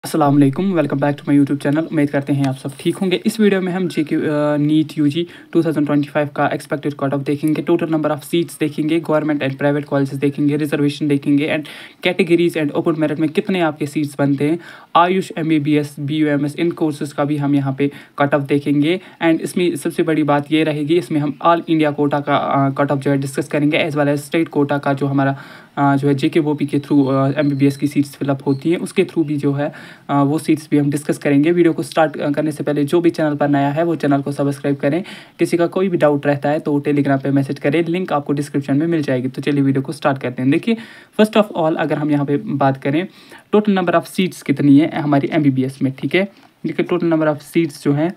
अस्सलाम वालेकुम, welcome back to my YouTube channel. उम्मीद करते हैं आप सब ठीक होंगे। इस वीडियो में हम जेके नीट यूजी 2025 का एक्सपेक्टेड कट ऑफ देखेंगे, टोटल नंबर ऑफ सीट्स देखेंगे, गवर्नमेंट एंड प्राइवेट कॉलेजेस देखेंगे, रिजर्वेशन देखेंगे and categories and open merit में कितने आपके सीट्स बनते हैं। आयुष, MBBS, BUMS इन कोर्सेज का भी हम यहाँ पे कट ऑफ देखेंगे। एंड इसमें सबसे बड़ी बात ये रहेगी, इसमें हम ऑल इंडिया कोटा का कट ऑफ जो है डिस्कस करेंगे, as well as state quota का जो हमारा जो है JKVOP के थ्रू MBBS की सीट्स फिलअप होती हैं, उसके थ्रू भी जो है वो सीट्स भी हम डिस्कस करेंगे। वीडियो को स्टार्ट करने से पहले जो भी चैनल पर नया है वो चैनल को सब्सक्राइब करें। किसी का कोई भी डाउट रहता है तो टेलीग्राम पे मैसेज करें, लिंक आपको डिस्क्रिप्शन में मिल जाएगी। तो चलिए वीडियो को स्टार्ट करते हैं। देखिए, फर्स्ट ऑफ ऑल अगर हम यहाँ पे बात करें, टोटल नंबर ऑफ़ सीट्स कितनी है हमारी MBBS में, ठीक है। देखिए, टोटल नंबर ऑफ़ सीट्स जो हैं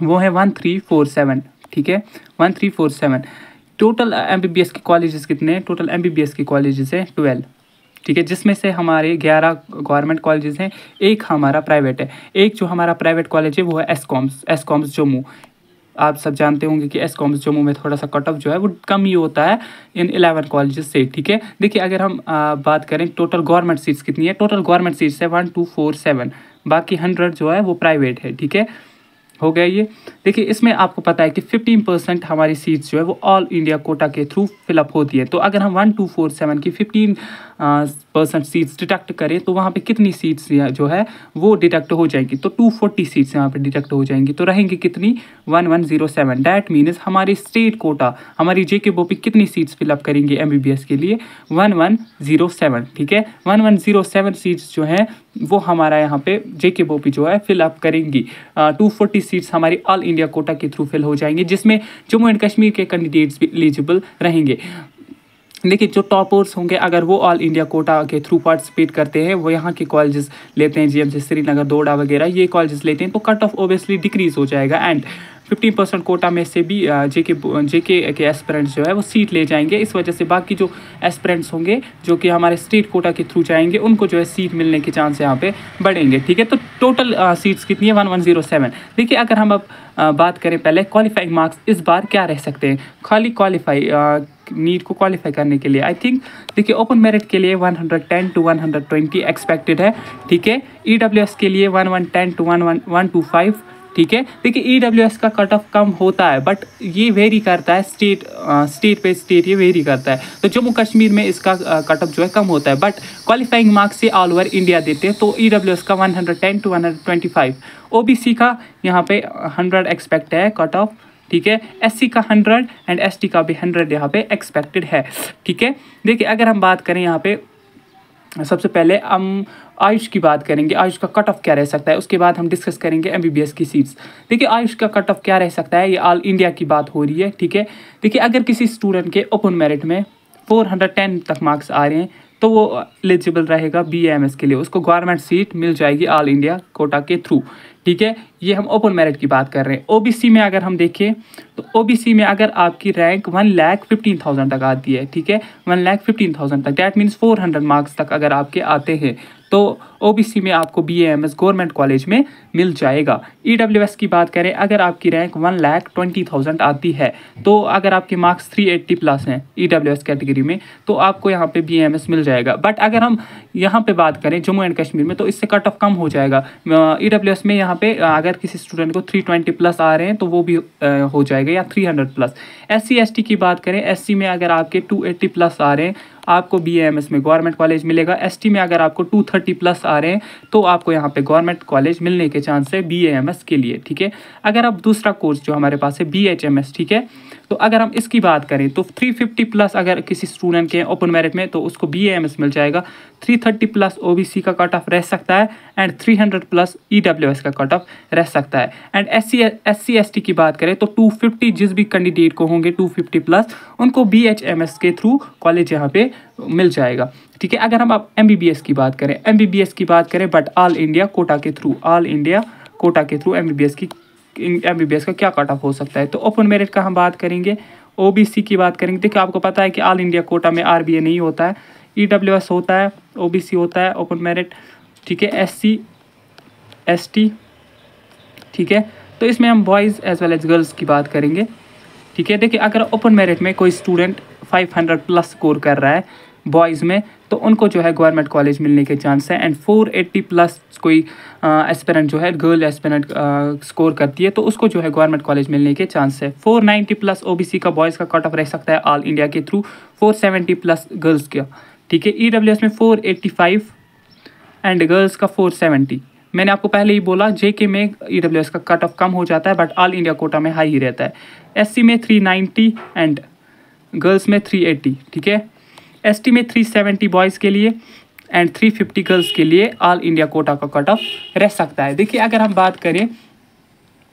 वो है 1347, ठीक है, 1347। टोटल MBBS के कॉलेजेस कितने हैं? टोटल MBBS के कॉलेजेस हैं 12, ठीक है, जिसमें से हमारे 11 गवर्नमेंट कॉलेजेस हैं, एक हमारा प्राइवेट है। एक जो हमारा प्राइवेट कॉलेज है वो है एसकॉम्स जम्मू। आप सब जानते होंगे कि एसकॉम्स जम्मू में थोड़ा सा कट ऑफ जो है वो कम ही होता है इन 11 कॉलेजेस से, ठीक है। देखिए, अगर हम बात करें टोटल गवर्नमेंट सीट्स कितनी है, टोटल गवर्नमेंट सीट्स है 1247, बाकी 100 जो है वो प्राइवेट है, ठीक है। हो गया ये। देखिए, इसमें आपको पता है कि 15% हमारी सीट्स जो है वो ऑल इंडिया कोटा के थ्रू फिलअप होती है। तो अगर हम 1247 की 15% सीट्स डिडक्ट करें तो वहाँ पे कितनी सीट्स जो है वो डिडक्ट हो जाएंगी, तो 240 सीट्स यहाँ पे डिडक्ट हो जाएंगी। तो रहेंगी कितनी? 1107। डैट मीन्स हमारी स्टेट कोटा, हमारी JKVOP कितनी सीट्स फिलअप करेंगे MBBS के लिए? 1107, ठीक है। 1107 सीट्स जो हैं वो हमारा यहाँ पे JKVOP जो है फिलअप करेंगी। 240 सीट्स हमारी ऑल इंडिया कोटा के थ्रू फिल हो जाएंगे, जिसमें जम्मू एंड कश्मीर के कैंडिडेट्स भी एलिजिबल रहेंगे। देखिए, जो टॉपर्स होंगे अगर वो ऑल इंडिया कोटा के थ्रू पार्टिसिपेट करते हैं, वो यहाँ के कॉलेजेस लेते हैं, GMC श्रीनगर, दोडा वगैरह ये कॉलेजेस लेते हैं, तो कट ऑफ ओबियसली डिक्रीज हो जाएगा। एंड 15% कोटा में से भी JK के एस्पिरेंट्स जो है वो सीट ले जाएंगे। इस वजह से बाकी जो एस्पिरेंट्स होंगे जो कि हमारे स्टेट कोटा के थ्रू जाएंगे, उनको जो है सीट मिलने के चांस यहाँ पे बढ़ेंगे, ठीक है। तो टोटल सीट्स कितनी है? 1107। देखिए, अगर हम अब बात करें पहले क्वालिफाइंग मार्क्स इस बार क्या रह सकते हैं, खाली क्वालिफाई नीट को क्वालिफाई करने के लिए आई थिंक, देखिए, ओपन मेरिट के लिए 110 to 120 एक्सपेक्टेड है, ठीक है। EWS के लिए 1110 to 125, ठीक है। देखिए, EWS का कट ऑफ कम होता है, बट ये वेरी करता है स्टेट पे स्टेट, ये वेरी करता है। तो जम्मू कश्मीर में इसका कट ऑफ जो है कम होता है, बट क्वालिफाइंग मार्क्स से ऑल ओवर इंडिया देते हैं। तो EWS का 110 to 125, OBC का यहाँ पे 100 एक्सपेक्ट है कट ऑफ, ठीक है। SC का 100 एंड ST का भी 100 यहाँ पे एक्सपेक्टेड है, ठीक है। देखिए, अगर हम बात करें यहाँ पे, सबसे पहले हम आयुष की बात करेंगे, आयुष का कट ऑफ क्या रह सकता है, उसके बाद हम डिस्कस करेंगे MBBS की सीट्स। देखिए, आयुष का कट ऑफ क्या रह सकता है, ये ऑल इंडिया की बात हो रही है, ठीक है। देखिए, अगर किसी स्टूडेंट के ओपन मेरिट में 410 तक मार्क्स आ रहे हैं तो वो एलिजिबल रहेगा BAMS के लिए, उसको गवर्नमेंट सीट मिल जाएगी ऑल इंडिया कोटा के थ्रू, ठीक है। ये हम ओपन मेरिट की बात कर रहे हैं। OBC में अगर हम देखें तो OBC में अगर आपकी रैंक 1,15,000 तक आती है, ठीक है, 1,15,000 तक, डैट मीन्स 400 मार्क्स तक अगर आपके आते हैं तो OBC में आपको BAMS गवर्नमेंट कॉलेज में मिल जाएगा। EWS की बात करें, अगर आपकी रैंक 1,20,000 आती है तो अगर आपके मार्क्स 380 प्लस हैं EWS कैटेगरी में तो आपको यहाँ पे BAMS मिल जाएगा। बट अगर हम यहाँ पे बात करें जम्मू एंड कश्मीर में तो इससे कट ऑफ कम हो जाएगा। EWS में यहाँ पे अगर किसी स्टूडेंट को 320 प्लस आ रहे हैं तो वो भी हो जाएगा, या 300 प्लस। SC ST की बात करें, SC में अगर आपके 280 प्लस आ रहे हैं आपको BAMS में गवर्नमेंट कॉलेज मिलेगा। ST में अगर आपको 230 प्लस आ रहे हैं तो आपको यहाँ पे गवर्नमेंट कॉलेज मिलने के चांस है BAMS के लिए, ठीक है। अगर आप दूसरा कोर्स जो हमारे पास है BHMS, ठीक है, तो अगर हम इसकी बात करें तो 350 प्लस अगर किसी स्टूडेंट के ओपन मेरिट में तो उसको BAMS मिल जाएगा। 330 प्लस OBC का कट ऑफ रह सकता है एंड 300 प्लस EWS का कट ऑफ रह सकता है। एंड SC ST की बात करें तो 250 जिस भी कैंडिडेट को होंगे 250 प्लस उनको BHMS के थ्रू कॉलेज यहाँ पे मिल जाएगा, ठीक है। अगर हम अब MBBS की बात करें बट ऑल इंडिया कोटा के थ्रू, ऑल इंडिया कोटा के थ्रू MBBS का क्या कट ऑफ हो सकता है, तो ओपन मेरिट का हम बात करेंगे, OBC की बात करेंगे। देखिए, आपको पता है कि ऑल इंडिया कोटा में RBA नहीं होता है, EWS होता है, OBC होता है ओपन मेरिट, ठीक है, SC ST, ठीक है। तो इसमें हम boys as well as girls की बात करेंगे, ठीक है। देखिए, अगर ओपन मेरिट में कोई स्टूडेंट 500 प्लस स्कोर कर रहा है बॉयज़ में, तो उनको जो है गवर्नमेंट कॉलेज मिलने के चांस है। एंड 480 प्लस कोई एस्पिरेंट जो है, गर्ल एस्पिरेंट स्कोर करती है, तो उसको जो है गवर्नमेंट कॉलेज मिलने के चांस है। 490 प्लस ओबीसी का बॉयज़ का कट ऑफ रह सकता है ऑल इंडिया के थ्रू, 470 प्लस गर्ल्स का, ठीक है। ईडब्ल्यूएस में 485 एंड गर्ल्स का 470। मैंने आपको पहले ही बोला जेके में ईडब्ल्यूएस का कट ऑफ कम हो जाता है, बट ऑल इंडिया कोटा में हाई ही रहता है। एससी में 390 एंड गर्ल्स में 380, ठीक है। एसटी में 370 बॉयज़ के लिए एंड 350 गर्ल्स के लिए ऑल इंडिया कोटा का कट ऑफ रह सकता है। देखिए अगर हम बात करें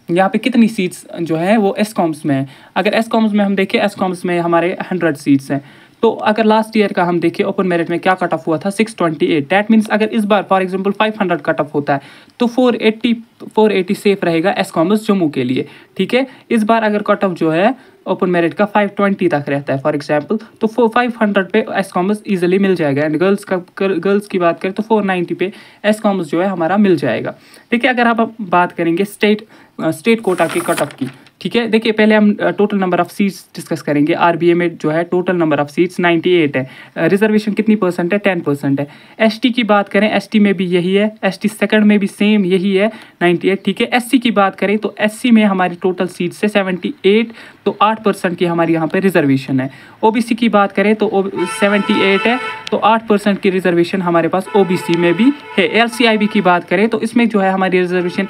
यहाँ पे कितनी सीट्स जो है वो एसकॉम्स में है। अगर एसकॉम्स में हम देखें, एसकॉम्स में हमारे 100 सीट्स हैं। तो अगर लास्ट ईयर का हम देखें ओपन मेरिट में क्या कट ऑफ हुआ था, 628। डैट मीन्स अगर इस बार फॉर एग्जांपल 500 कट ऑफ होता है तो 480 सेफ रहेगा एसकॉमर्स जम्मू के लिए, ठीक है। इस बार अगर कट ऑफ जो है ओपन मेरिट का 520 तक रहता है फॉर एग्जांपल, तो 500 पे एसकॉमर्स इजीली मिल जाएगा। एंड गर्ल्स की बात करें तो 490 पे एसकॉमर्स जो है हमारा मिल जाएगा। देखिए अगर आप बात करेंगे स्टेट कोटा की कट ऑफ की, ठीक है। देखिए पहले हम total number of seats discuss करेंगे। आरबीए में जो है टोटल नंबर ऑफ सीट्स 98 है। रिजर्वेशन कितनी परसेंट है, 10% है। एसटी की बात करें, एसटी में भी यही है, एसटी सेकंड में भी सेम यही है 98, ठीक है। एससी की बात करें तो एससी में हमारी टोटल सीट्स है 78, तो 8% की हमारी यहाँ पे रिजर्वेशन है। ओबीसी की बात करें तो 78 है, तो 8% की रिजर्वेशन हमारे पास ओबीसी में भी है। एलसीआईबी की बात करें तो इसमें जो है हमारी रिजर्वेशन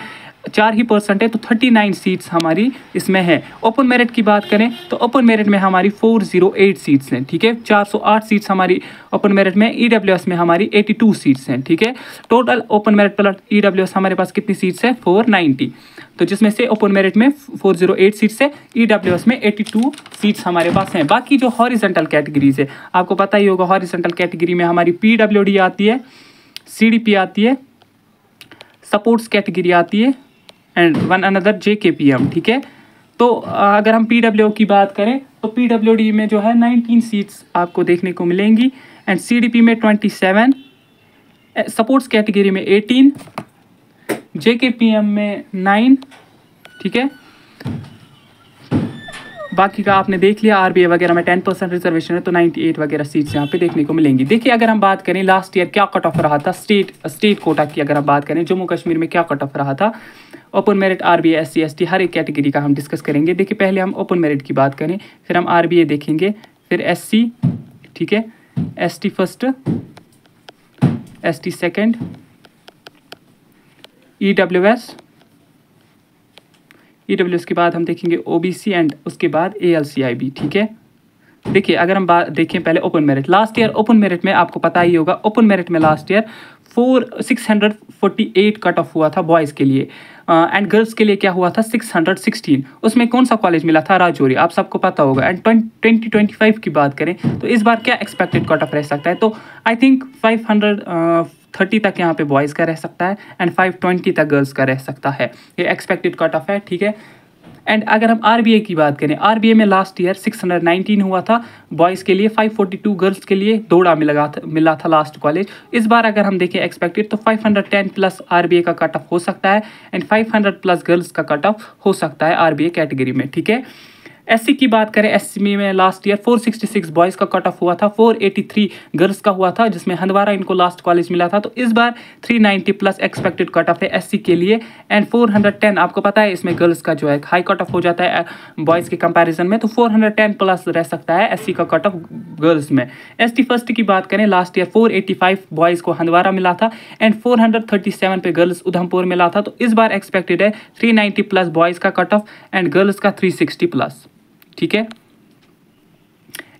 4% है, तो 39 सीट्स हमारी इसमें है। ओपन मेरिट की बात करें तो ओपन मेरिट में हमारी 408 सीट्स हैं, ठीक है। 408 सीट्स हमारी ओपन मेरिट में। ईडब्ल्यूएस में हमारी 82 सीट्स हैं, ठीक है। Total open merit plus EWS हमारे पास कितनी सीट्स है, 490, तो जिसमें से ओपन मेरिट में 408 सीट्स है, ईडब्ल्यूएस में 82 सीट्स हमारे पास हैं। बाकी जो हॉरिजॉन्टल कैटेगरीज है, आपको पता ही होगा हॉरिजॉन्टल कैटेगरी में हमारी पीडब्ल्यूडी आती है, सीडीपी आती है, सपोर्ट्स कैटेगरी आती है एंड वन अनदर जेकेपीएम, ठीक है। तो अगर हम पीडब्ल्यू की बात करें तो पीडब्ल्यूडी में जो है 19 सीट्स आपको देखने को मिलेंगी एंड सीडीपी में 27, सपोर्ट्स कैटेगरी में 18, जेकेपीएम में 9, ठीक है। बाकी का आपने देख लिया। आरबीए वगैरह में 10% रिजर्वेशन है, तो 98 वगैरह सीट्स यहाँ पे देखने को मिलेंगी। देखिए अगर हम बात करें लास्ट ईयर क्या कट ऑफ रहा था स्टेट कोटा की, अगर हम बात करें जम्मू कश्मीर में क्या कट ऑफ रहा था, open merit RBA SC ST हर एक कैटेगरी का हम डिस्कस करेंगे। देखिए पहले हम ओपन मेरिट की बात करें, फिर हम आरबीए देखेंगे, फिर एससी, ठीक है, ST first, ST second, EWS के बाद हम देखेंगे ओबीसी एंड उसके बाद एएलसीआईबी, ठीक है। देखिए अगर हम बात देखें पहले open merit, last year open merit में आपको पता ही होगा, ओपन मेरिट में लास्ट ईयर 648 कट ऑफ हुआ था बॉयज़ के लिए एंड गर्ल्स के लिए क्या हुआ था 616। उसमें कौन सा कॉलेज मिला था, राजौरी, आप सबको पता होगा। एंड 2025 की बात करें तो इस बार क्या एक्सपेक्टेड कट ऑफ रह सकता है, तो आई थिंक 530 तक यहाँ पे बॉयज़ का रह सकता है एंड 520 तक गर्ल्स का रह सकता है, ये एक्सपेक्टेड कट ऑफ है, ठीक है। एंड अगर हम आरबीए की बात करें, आरबीए में लास्ट ईयर 619 हुआ था बॉयज़ के लिए, 542 गर्ल्स के लिए दौड़ा मिला था लास्ट कॉलेज। इस बार अगर हम देखें एक्सपेक्टेड तो 510 प्लस आरबीए का कट ऑफ हो सकता है एंड 500 प्लस गर्ल्स का कट ऑफ हो सकता है आरबीए कैटेगरी में, ठीक है। एससी की बात करें, एससी में लास्ट ईयर 466 बॉयज़ का कट ऑफ हुआ था, 483 गर्ल्स का हुआ था, जिसमें हंदवारा इनको लास्ट कॉलेज मिला था। तो इस बार 390 प्लस एक्सपेक्टेड कट ऑफ है एससी के लिए एंड 410, आपको पता है इसमें गर्ल्स का जो है हाई कट ऑफ हो जाता है बॉयज़ के कंपैरिजन में, तो 410 प्लस रह सकता है एससी का कट ऑफ गर्ल्स में। एसटी फर्स्ट की बात करें, लास्ट ईयर 485 बॉयज़ को हंदवारा मिला था एंड 437 पे गर्ल्स उधमपुर मिला था। तो इस बार एक्सपेक्टेड है 390 प्लस बॉयज़ का कट ऑफ एंड गर्ल्स का 360 प्लस, ठीक है।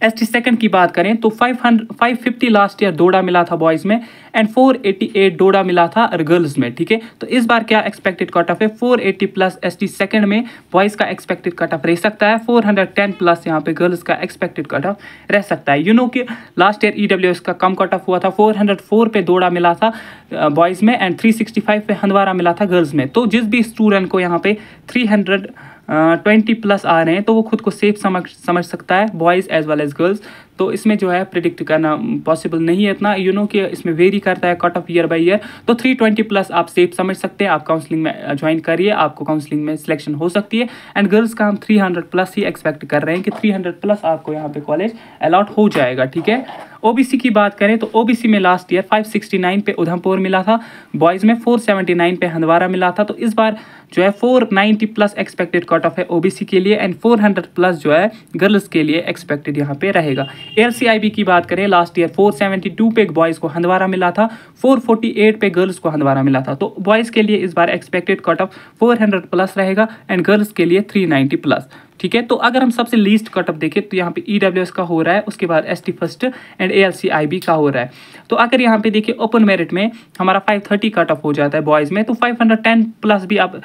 एसटी सेकंड की बात करें तो 550 लास्ट ईयर दौड़ा मिला था बॉयज़ में एंड 488 दौड़ा मिला था गर्ल्स में, ठीक है। तो इस बार क्या एक्सपेक्टेड कट ऑफ है, 480 प्लस एसटी सेकंड में बॉयज़ का एक्सपेक्टेड कट ऑफ रह सकता है, 410 प्लस यहाँ पे गर्ल्स का एक्सपेक्टेड कट ऑफ रह सकता है। यू नो कि लास्ट ईयर ईडब्ल्यूएस का कम कट ऑफ हुआ था, 404 पे दौड़ा मिला था बॉयज़ में एंड 365 पे हंदवारा मिला था गर्ल्स में। तो जिस भी स्टूडेंट को यहाँ पे 320 प्लस आ रहे हैं तो वो खुद को सेफ समझ सकता है, boys as well as girls. तो इसमें जो है प्रिडिक्ट करना पॉसिबल नहीं है इतना, कि इसमें वेरी करता है cut off year by year. तो 320 प्लस आप सेफ समझ सकते हैं, आप काउंसलिंग में ज्वाइन करिए, आपको काउंसलिंग में सिलेक्शन हो सकती है। एंड गर्ल्स का हम 300 प्लस ही एक्सपेक्ट कर रहे हैं कि 300 प्लस आपको यहाँ पे कॉलेज अलॉट हो जाएगा, ठीक है। ओबीसी की बात करें तो ओबीसी में लास्ट ईयर 569 पे उधमपुर मिला था, बॉयज़ में 479 पे हंदवाड़ा मिला था। तो इस बार जो है 490 प्लस एक्सपेक्टेड कट ऑफ है ओबीसी के लिए एंड 400 प्लस जो है गर्ल्स के लिए एक्सपेक्टेड यहाँ पे रहेगा। एलसीआईबी की बात करें, लास्ट ईयर 472 पे बॉयज़ को हंदवाड़ा मिला था, 448 पे गर्ल्स को हंदवाड़ा मिला था। तो बॉयज़ के लिए इस बार एक्सपेक्टेड कट ऑफ 400 प्लस रहेगा एंड गर्ल्स के लिए 390 प्लस, ठीक है। तो अगर हम सबसे लीस्ट कटअप देखें तो यहाँ पे ईडब्ल्यूएस का हो रहा है, उसके बाद एसटी फर्स्ट एंड एएलसीआईबी का हो रहा है। तो अगर यहाँ पे देखिए ओपन मेरिट में हमारा 530 कटअप हो जाता है बॉयज़ में, तो 510 प्लस भी आप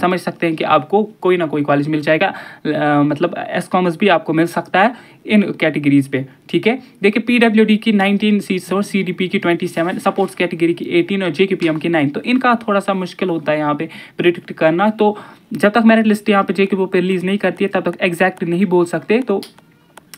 समझ सकते हैं कि आपको कोई ना कोई कॉलेज मिल जाएगा, मतलब एस कॉमर्स भी आपको मिल सकता है इन कैटेगरीज पे, ठीक है। देखिए पीडब्ल्यूडी की 19 सीट्स और सीडीपी की 27, सपोर्ट्स कैटेगरी की 18 और जेकेपीएम की 9। तो इनका थोड़ा सा मुश्किल होता है यहाँ पे प्रिडिक्ट करना। तो जब तक मेरिट लिस्ट यहाँ पे जेकेपी पे रिलीज नहीं करती है तब तक एग्जैक्ट नहीं बोल सकते। तो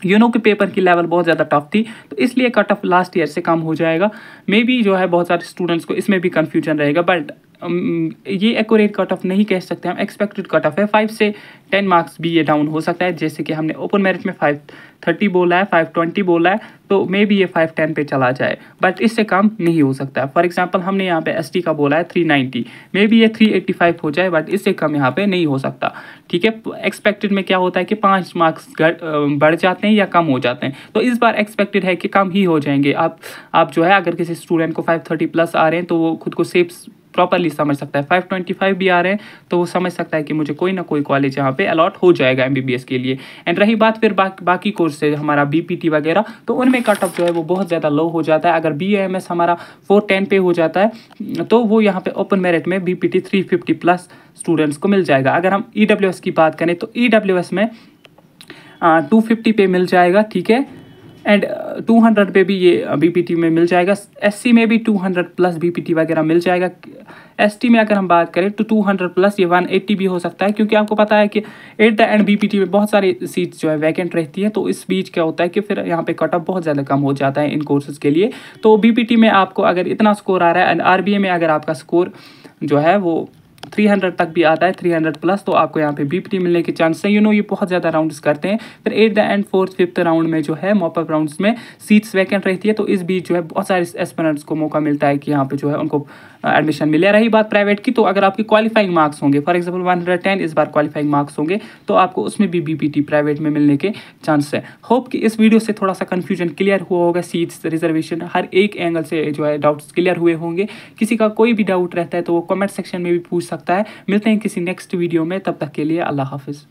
कि पेपर की लेवल बहुत ज़्यादा टफ थी, तो इसलिए कट ऑफ लास्ट ईयर से कम हो जाएगा। मे बी जो है बहुत सारे स्टूडेंट्स को इसमें भी कन्फ्यूजन रहेगा, बट ये एक्यूरेट कट ऑफ नहीं कह सकते हम, एक्सपेक्टेड कट ऑफ है। 5 से 10 मार्क्स भी ये डाउन हो सकता है, जैसे कि हमने ओपन मेरिट में 530 बोला है, 520 बोला है, तो मे बी ये 510 पे चला जाए, बट इससे कम नहीं हो सकता है। फॉर एग्जांपल हमने यहाँ पे एसटी का बोला है 390, मे बी ये 385 हो जाए, बट इससे कम यहाँ पे नहीं हो सकता, ठीक है। एक्सपेक्टेड में क्या होता है कि 5 मार्क्स बढ़ जाते हैं या कम हो जाते हैं, तो इस बार एक्सपेक्टेड है कि कम ही हो जाएंगे। आप जो है अगर किसी स्टूडेंट को 530 प्लस आ रहे हैं तो वो खुद को सेफ प्रॉपरली समझ सकता है। 525 भी आ रहे हैं तो वो समझ सकता है कि मुझे कोई ना कोई कॉलेज यहाँ पे अलॉट हो जाएगा एमबीबीएस के लिए। एंड रही बात फिर बाकी कोर्स से हमारा बीपीटी वगैरह, तो उनमें कट ऑफ जो है वो बहुत ज़्यादा लो हो जाता है। अगर बीएएमएस हमारा 410 पे हो जाता है तो वो यहाँ पे ओपन मेरिट में बीपीटी 350 प्लस स्टूडेंट्स को मिल जाएगा। अगर हम ईडब्ल्यूएस की बात करें तो ईडब्ल्यूएस में 250 पे मिल जाएगा, ठीक है। एंड 200 पे भी ये बीपीटी में मिल जाएगा। एससी में भी 200 प्लस बीपीटी वगैरह मिल जाएगा। एसटी में अगर हम बात करें तो 200 प्लस ये 180 भी हो सकता है, क्योंकि आपको पता है कि एट द एंड बीपीटी में बहुत सारी सीट्स जो है वैकेंट रहती हैं। तो इस बीच क्या होता है कि फिर यहाँ पे कट ऑफ बहुत ज़्यादा कम हो जाता है इन कोर्सेज़ के लिए। तो बीपीटी में आपको अगर इतना स्कोर आ रहा है एंड आरबीए में अगर आपका स्कोर जो है वो 300 तक भी आता है, 300 प्लस, तो आपको यहाँ पे बीपीटी मिलने के चांस है। ये बहुत ज़्यादा राउंड्स करते हैं। फिर at the end 4th 5th round में जो है मॉपअप राउंड्स में सीट्स वैकेंट रहती है। तो इस बीच जो है बहुत सारे एस्पिरेंट्स को मौका मिलता है कि यहाँ पे जो है उनको एडमिशन मिले। रही बात प्राइवेट की, तो अगर आपके क्वालिफाइंग मार्क्स होंगे, फॉर एग्जाम्पल 110 इस बार क्वालिफाइंग मार्क्स होंगे, तो आपको उसमें भी बीपीटी प्राइवेट में मिलने के चांस है। होप कि इस वीडियो से थोड़ा सा कन्फ्यूजन क्लियर हुआ होगा। सीट्स, रिजर्वेशन, हर एक एंगल से जो है डाउट्स क्लियर हुए होंगे। किसी का कोई भी डाउट रहता है तो वो कमेंट सेक्शन में भी पूछ सकता है। मिलते हैं किसी नेक्स्ट वीडियो में, तब तक के लिए अल्लाह हाफिज़।